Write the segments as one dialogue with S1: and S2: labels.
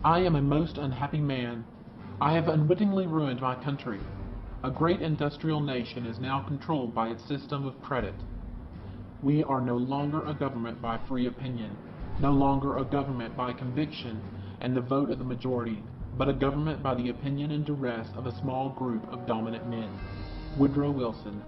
S1: I am a most unhappy man. I have unwittingly ruined my country. A great industrial nation is now controlled by its system of credit. We are no longer a government by free opinion, no longer a government by conviction and the vote of the majority, but a government by the opinion and duress of a small group of dominant men. Woodrow Wilson.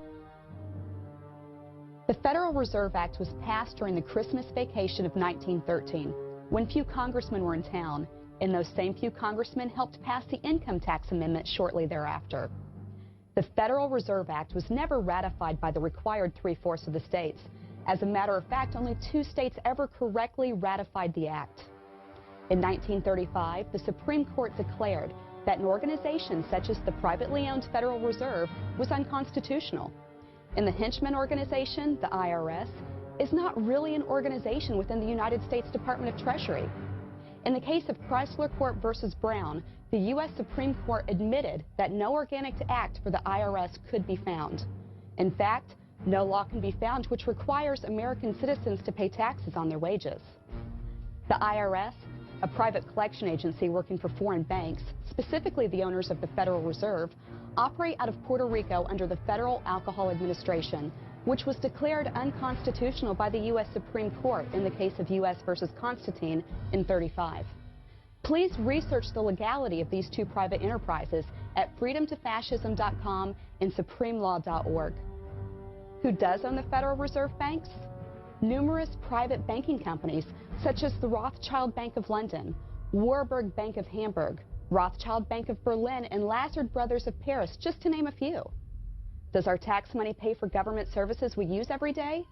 S2: The Federal Reserve Act was passed during the Christmas vacation of 1913, when few congressmen were in town, and those same few congressmen helped pass the income tax amendment shortly thereafter. The Federal Reserve Act was never ratified by the required 3/4 of the states. As a matter of fact, only 2 states ever correctly ratified the act. In 1935, the Supreme Court declared that an organization such as the privately owned Federal Reserve was unconstitutional. And the henchman organization, the IRS, is not really an organization within the United States Department of Treasury. In the case of Chrysler Corp versus Brown, the U.S. Supreme Court admitted that no organic act for the IRS could be found. In fact, no law can be found which requires American citizens to pay taxes on their wages. The IRS, a private collection agency working for foreign banks, specifically the owners of the Federal Reserve, operate out of Puerto Rico under the Federal Alcohol Administration, which was declared unconstitutional by the U.S. Supreme Court in the case of U.S. versus Constantine in '35. Please research the legality of these 2 private enterprises at freedomtofascism.com and supremelaw.org. Who does own the Federal Reserve banks? Numerous private banking companies such as the Rothschild Bank of London, Warburg Bank of Hamburg, Rothschild Bank of Berlin, and Lazard Brothers of Paris, just to name a few. Does our tax money pay for government services we use every day?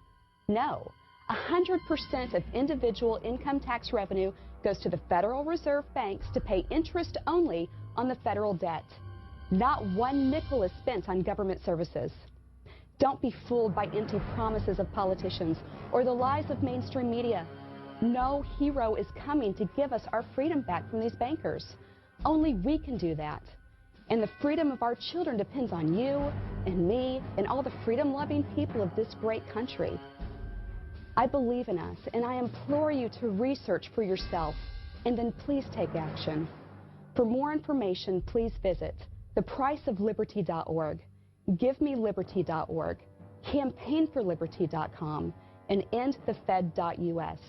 S2: No. 100% of individual income tax revenue goes to the Federal Reserve banks to pay interest only on the federal debt. Not 1 nickel is spent on government services. Don't be fooled by empty promises of politicians or the lies of mainstream media. No hero is coming to give us our freedom back from these bankers. Only we can do that. And the freedom of our children depends on you and me and all the freedom-loving people of this great country. I believe in us, and I implore you to research for yourself, and then please take action. For more information, please visit thepriceofliberty.org, givemeliberty.org, campaignforliberty.com, and endthefed.us.